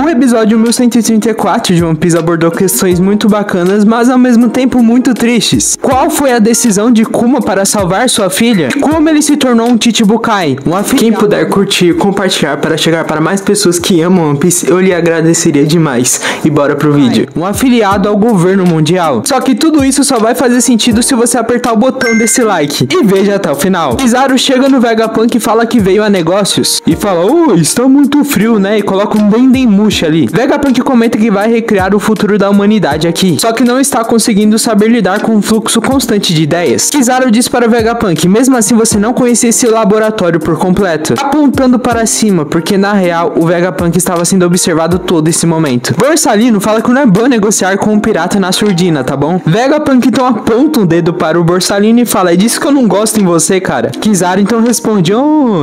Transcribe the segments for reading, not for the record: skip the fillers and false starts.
O episódio 1134 de One Piece abordou questões muito bacanas, mas ao mesmo tempo muito tristes. Qual foi a decisão de Kuma para salvar sua filha? Como ele se tornou um Chichibukai? Quem puder curtir e compartilhar para chegar para mais pessoas que amam One Piece, eu lhe agradeceria demais. E bora pro vídeo. Um afiliado ao governo mundial. Só que tudo isso só vai fazer sentido se você apertar o botão desse like. E veja até o final. Kizaru chega no Vegapunk e fala que veio a negócios. E fala, está muito frio, né? E coloca um Dendemushi ali. Vegapunk comenta que vai recriar o futuro da humanidade aqui. Só que não está conseguindo saber lidar com um fluxo constante de ideias. Kizaru diz para o Vegapunk, mesmo assim você não conhecia esse laboratório por completo. Apontando para cima, porque na real o Vegapunk estava sendo observado todo esse momento. Borsalino fala que não é bom negociar com um pirata na surdina, tá bom? Vegapunk então aponta um dedo para o Borsalino e fala, é disso que eu não gosto em você, cara. Kizaru então responde,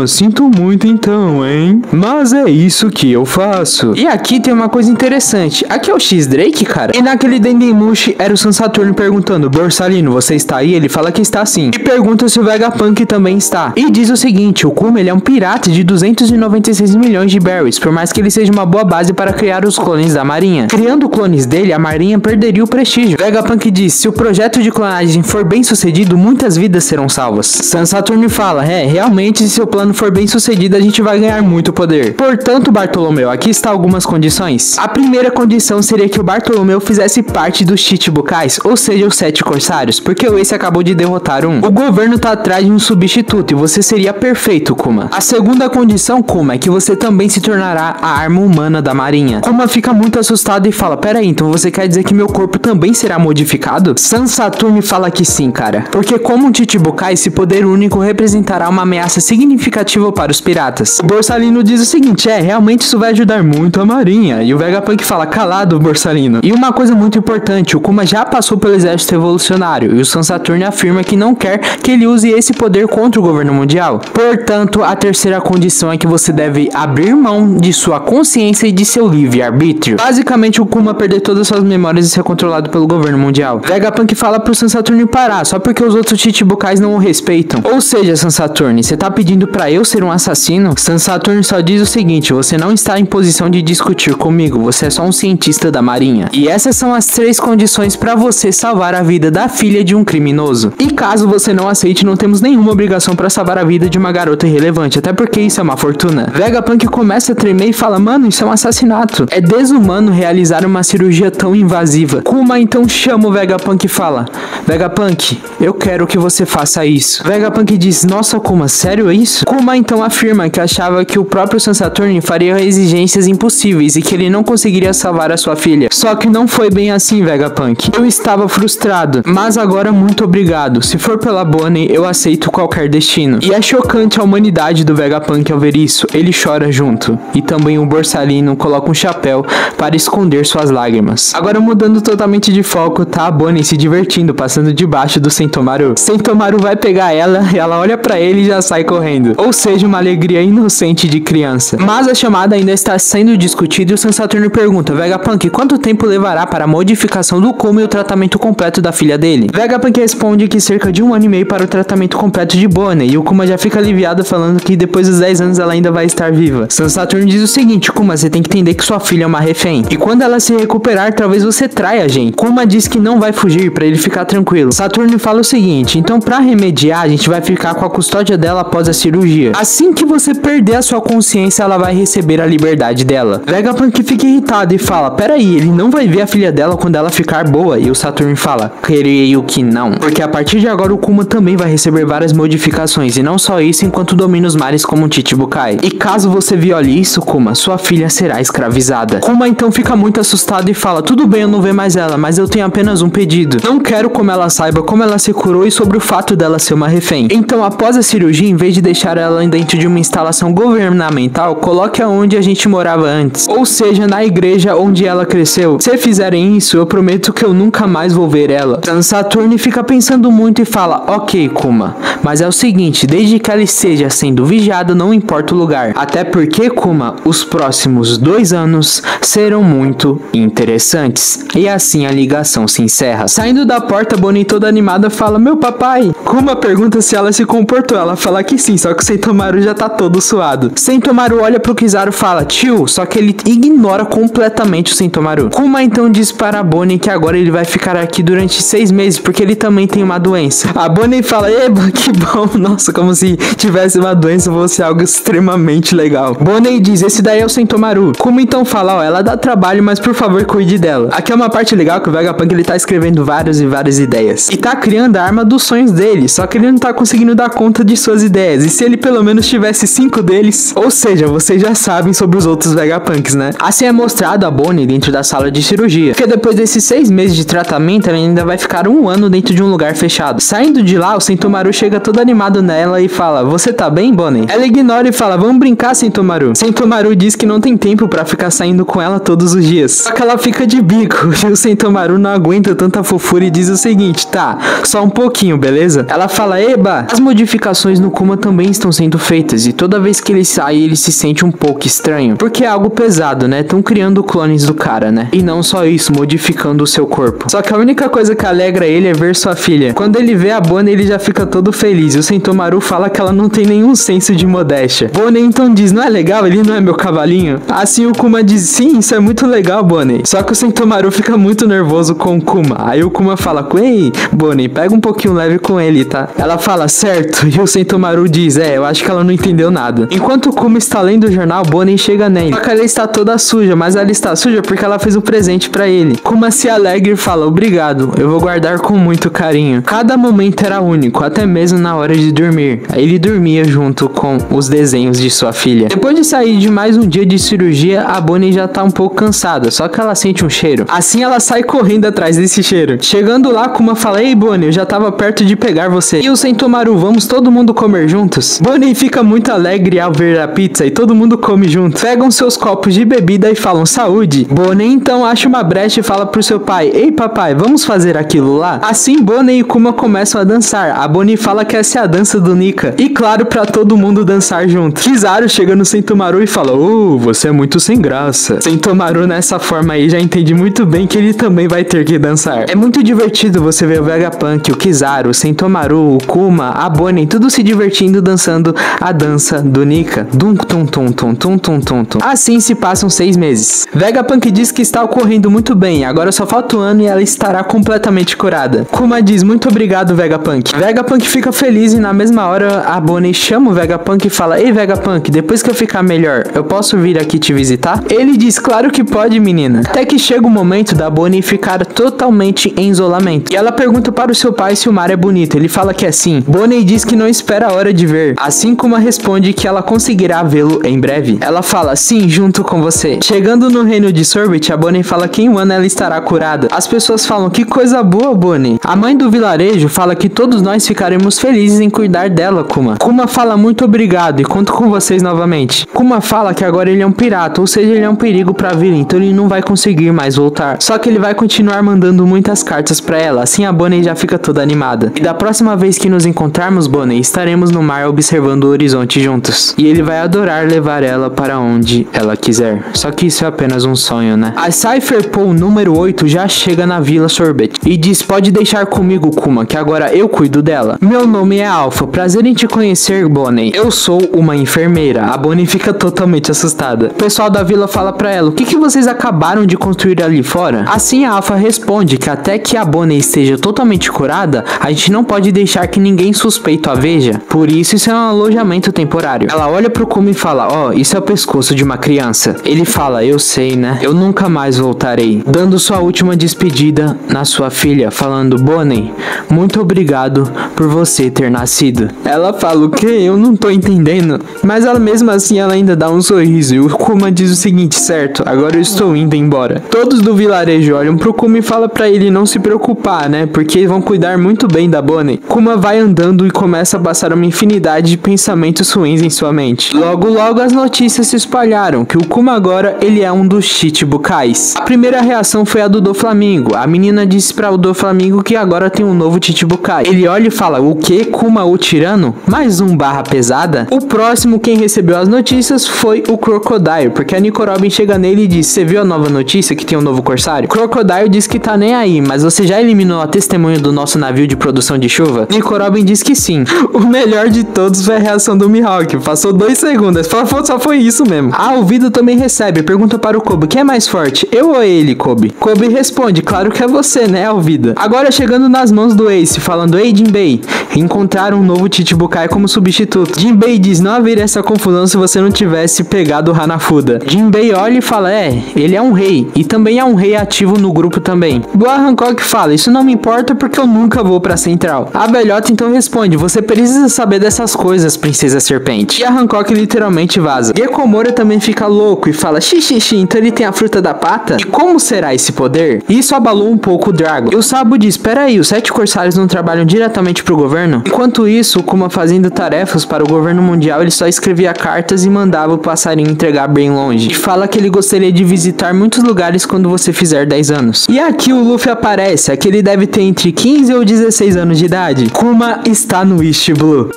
sinto muito então, hein? Mas é isso que eu faço. E aqui tem uma coisa interessante. Aqui é o X-Drake, cara. E naquele Dendemushi era o Sansaturno perguntando, Borsalino, você está aí? Ele fala que está sim. E pergunta se o Vegapunk também está. E diz o seguinte, o Kuma ele é um pirata de 296 milhões de berries, por mais que ele seja uma boa base para criar os clones da marinha. Criando clones dele, a marinha perderia o prestígio. Vegapunk diz, se o projeto de clonagem for bem sucedido, muitas vidas serão salvas. Sansaturno fala, realmente se seu plano for bem sucedido, a gente vai ganhar muito poder. Portanto, Bartolomeu, aqui está algumas condições. A primeira condição seria que o Bartolomeu fizesse parte dos Chichibukais, ou seja, os 7 corsários, porque o Ace acabou de derrotar um. O governo tá atrás de um substituto e você seria perfeito, Kuma. A segunda condição, Kuma, é que você também se tornará a arma humana da marinha. Kuma fica muito assustado e fala, peraí, então você quer dizer que meu corpo também será modificado? Sansaturno fala que sim, cara. Porque como um Chichibukai, esse poder único representará uma ameaça significativa para os piratas. O Borsalino diz o seguinte, realmente isso vai ajudar muito a marinha. E o Vegapunk fala, calado, Borsalino. E uma coisa muito importante, o Kuma já passou pelo exército revolucionário. E o Sansaturno afirma que não quer que ele use esse poder contra o governo mundial. Portanto, a terceira condição é que você deve abrir mão de sua consciência e de seu livre-arbítrio. Basicamente, o Kuma perder todas as suas memórias e ser controlado pelo governo mundial. Vegapunk fala pro Sansaturno parar, só porque os outros Chichibukais não o respeitam. Ou seja, Sansaturno, você tá pedindo pra eu ser um assassino? Sansaturno só diz o seguinte, você não está em posição de discutir comigo, você é só um cientista da marinha. E essas são as 3 condições pra você salvar a vida da filha de um criminoso. E caso você não aceite, não temos nenhuma obrigação pra salvar a vida de uma garota irrelevante, até porque isso é uma fortuna. Vegapunk começa a tremer e fala, mano, isso é um assassinato. É desumano realizar uma cirurgia tão invasiva. Kuma então chama o Vegapunk e fala, Vegapunk, eu quero que você faça isso. Vegapunk diz, nossa Kuma, sério isso? Kuma então afirma que achava que o próprio Sansaturno faria exigências impossíveis e que ele não conseguiria salvar a sua filha. Só que não foi bem assim, Vegapunk. Eu estava frustrado, mas agora muito obrigado. Se for pela Bonnie, eu aceito qualquer destino. E é chocante a humanidade do Vegapunk ao ver isso. Ele chora junto. E também o Borsalino coloca um chapéu para esconder suas lágrimas. Agora mudando totalmente de foco, tá a Bonnie se divertindo, passando debaixo do Sentomaru. Sentomaru vai pegar ela, e ela olha pra ele e já sai correndo. Ou seja, uma alegria inocente de criança. Mas a chamada ainda está sendo discutida e o Sansaturno pergunta, Vegapunk, quanto tempo levará para a modificação do Kuma e o tratamento completo da filha dele? Vegapunk responde que cerca de 1 ano e meio para o tratamento completo de Bonnie, e o Kuma já fica aliviado falando que depois dos 10 anos ela ainda vai estar viva. Sansaturno diz o seguinte, Kuma, você tem que entender que sua filha é uma refém, e quando ela se recuperar, talvez você traia a gente. Kuma diz que não vai fugir para ele ficar tranquilo. Saturno fala o seguinte, então para remediar, a gente vai ficar com a custódia dela após a cirurgia. Assim que você perder a sua consciência, ela vai receber a liberdade dela. Vegapunk fica irritado e fala, peraí, ele não vai ver a filha dela quando ela ficar boa? E o Saturno fala, creio que não, porque a partir de agora o Kuma também vai receber várias modificações, e não só isso enquanto domina os mares como um Chichibukai. E caso você viole isso, Kuma, sua filha será escravizada. Kuma então fica muito assustado e fala, tudo bem eu não ver mais ela, mas eu tenho apenas um pedido. Não quero como ela saiba como ela se curou e sobre o fato dela ser uma refém. Então após a cirurgia, em vez de deixar ela dentro de uma instalação governamental, coloque aonde a gente morava antes. Ou seja, na igreja onde ela cresceu. Se fizerem isso, eu prometo que eu nunca mais vou ver ela. Saturno fica pensando muito e fala, ok, Kuma, mas é o seguinte, desde que ela esteja sendo vigiada, não importa o lugar. Até porque, Kuma, os próximos 2 anos serão muito interessantes. E assim a ligação se encerra. Saindo da porta, Bonnie toda animada fala: meu papai. Kuma pergunta se ela se comportou. Ela fala que sim, só que o Sentomaru já tá todo suado. Sentomaru olha pro Kizaru e fala: tio, só que ele ignora completamente o Sentomaru. Kuma então diz para a Bonnie que agora ele vai ficar aqui durante 6 meses, porque ele também tem uma doença. A Bonnie fala: eba, que bom. Nossa, como se tivesse uma doença fosse algo extremamente legal. Bonnie diz: esse daí é o Sentomaru. Kuma então fala: ó, ela dá trabalho, mas por favor cuide dela. Aqui é uma parte legal que o Vegapunk ele tá escrevendo várias ideias. E tá criando a arma dos sonhos dele, só que ele não tá conseguindo dar conta de suas ideias. E se ele pelo menos tivesse 5 deles, ou seja, vocês já sabem sobre os outros Vegapunks, né? Assim é mostrado a Bonnie dentro da sala de cirurgia, porque depois desses 6 meses de tratamento, ela ainda vai ficar 1 ano dentro de um lugar fechado. Saindo de lá, o Sentomaru chega todo animado nela e fala: você tá bem, Bonnie? Ela ignora e fala: vamos brincar, Sentomaru. Sentomaru diz que não tem tempo pra ficar saindo com ela todos os dias. Só que ela fica de bico e o Sentomaru não aguenta tanta fofura e diz o seguinte: tá, só um pouquinho, beleza? Ela fala: eba, as modificações no Kuma também estão sendo feitas e toda vez que ele sai, ele se sente um pouco estranho, porque é algo pesado, né? Estão criando clones do cara, né? E não só isso, modificando o seu corpo. Só que a única coisa que alegra ele é ver sua filha. Quando ele vê a Bonnie, ele já fica todo feliz. E o Sentomaru fala que ela não tem nenhum senso de modéstia. Bonnie então diz: não é legal? Ele não é meu cavalinho? Assim o Kuma diz: sim, isso é muito legal, Bonnie. Só que o Sentomaru fica muito nervoso com o Kuma. Aí o Kuma fala: ei, Bonnie, pega um pouquinho leve com ele, tá? Ela fala: certo. E o Sentomaru diz: eu acho que ela não entendeu nada. Enquanto o Kuma está lendo o jornal, Bonnie chega nele. Só que ela está toda suja, mas ela está suja porque ela fez um presente pra ele. Kuma se alegra e fala: obrigado, eu vou guardar com muito carinho. Cada momento era único, até mesmo na hora de dormir. Ele dormia junto com os desenhos de sua filha. Depois de sair de mais um dia de cirurgia, a Bonnie já tá um pouco cansada, só que ela sente um cheiro. Assim ela sai correndo atrás desse cheiro. Chegando lá, Kuma fala: ei, Bonnie, eu já tava perto de pegar você. E o Sentomaru: vamos todo mundo comer juntos? Bonnie fica muito alegre ao ver a pizza e todo mundo come junto. Pegam seus copos de bebida e falam: saúde. Bonnie então acha uma brecha e fala pro seu pai: ei, papai, vamos fazer aquilo lá? Assim Bonnie e Kuma começam a dançar. A Bonnie fala que essa é a dança do Nika. E claro, pra todo mundo dançar junto. Kizaru chega no Sentomaru e fala: você é muito sem graça. Sentomaru nessa forma aí já entende muito bem que ele também vai ter que dançar. É muito divertido você ver o Vegapunk, o Kizaru, o Sentomaru, o Kuma, a Bonnie, tudo se divertindo dançando a dança do Nika. Dum tum tum tum tum tum tum tum. Assim se passam 6 meses. Vegapunk diz que está ocorrendo muito bem, agora só falta um ano e ela estará completamente curada. Kuma diz: muito obrigado, Vegapunk. Vegapunk fica feliz e na mesma hora a Bonnie chama o Vegapunk e fala: ei, Vegapunk, depois que eu ficar melhor, eu posso vir aqui te visitar? Ele diz: claro que pode, menina. Até que chega o momento da Bonnie ficar totalmente em isolamento. E ela pergunta para o seu pai se o mar é bonito. Ele fala que é sim. Bonnie diz que não espera a hora de ver. Assim Kuma responde que ela conseguirá vê-lo em breve. Ela fala: sim, junto com você. Chegando no reino de Sorbet, a Bonnie fala que em um ano ela estará curada. As pessoas falam: que coisa boa, Bonnie. A mãe do vilarejo fala que todos nós ficaremos felizes em cuidar dela, Kuma. Kuma fala: muito obrigado e conto com vocês novamente. Kuma fala que agora ele é um pirata, ou seja, ele é um perigo pra vila, então ele não vai conseguir mais voltar. Só que ele vai continuar mandando muitas cartas pra ela. Assim a Bonnie já fica toda animada. E da próxima vez que nos encontrarmos, Bonnie, estaremos no mar observando o horizonte juntos. E ele vai adorar levar ela para onde ela quiser. Só que isso é apenas um sonho, né? A Cypher Pool número 8 já chega na Vila Sorbet e diz: pode deixar comigo, Kuma, que agora eu cuido dela. Meu nome é Alpha, prazer em te conhecer, Bonnie. Eu sou uma enfermeira. A Bonnie fica totalmente assustada. O pessoal da vila fala pra ela: o que vocês acabaram de construir ali fora? Assim a Alpha responde que até que a Bonnie esteja totalmente curada, a gente não pode deixar que ninguém suspeito a veja. Por isso é um alojamento temporário. Ela olha pro Kuma e fala: isso é o pescoço de uma criança. Ele fala: eu sei, né? Eu nunca mais voltarei. Dando sua última despedida na sua filha, falando: Bonnie, muito obrigado por você ter nascido. Ela fala: o quê? Eu não tô entendendo. Mas ela mesmo assim ela ainda dá um sorriso. E o Kuma diz o seguinte: certo, agora eu estou indo embora. Todos do vilarejo olham pro Kuma e falam pra ele não se preocupar, né? Porque vão cuidar muito bem da Bonnie. Kuma vai andando e começa a passar uma infinidade de pensamentos ruins em sua mente. Logo as notícias se espalharam que o Kuma agora ele é um dos Chichibukais. A primeira reação foi a do Doflamingo. A menina disse para o Doflamingo que agora tem um novo Chichibukai. Ele olha e fala: o que? Kuma o tirano? Mais um barra pesada? O próximo quem recebeu as notícias foi o Crocodile, porque a Nico Robin chega chega nele e diz: você viu a nova notícia que tem um novo corsário? Crocodile diz que tá nem aí, mas você já eliminou a testemunha do nosso navio de produção de chuva? Nico Robin diz que sim. O melhor de todos foi a reação do Mihawk. Passou 2 segundos. Só foi isso mesmo. O Vido também recebe. Pergunta para o Kobe: quem é mais forte? Eu ou ele, Kobe? Kobe responde: claro que é você, né, Alvida? Agora chegando nas mãos do Ace, falando: ei, Jinbei, encontraram um novo Chichibukai como substituto. Jinbei diz: não haveria essa confusão se você não tivesse pegado o Hanafuda. Jinbei olha e fala: ele é um rei. E também é um rei ativo no grupo também. Boa Hancock fala: isso não me importa porque eu nunca vou pra Central. A velhota então responde: você precisa saber dessas coisas, Princesa Serpente. E a Hancock literalmente vaza. Gekomora também fica louco e fala: xixi, então ele tem a fruta da pata? E como será esse poder? Isso abalou um pouco o Drago. E o Sabo diz: peraí, os 7 corsários não trabalham diretamente pro governo? Enquanto isso, o Kuma fazendo tarefas para o governo mundial, ele só escrevia cartas e mandava o passarinho entregar bem longe. E fala que ele gostaria de visitar muitos lugares quando você fizer 10 anos. E aqui o Luffy aparece, aqui ele deve ter entre 15 ou 16 anos de idade. Kuma está no East Blue.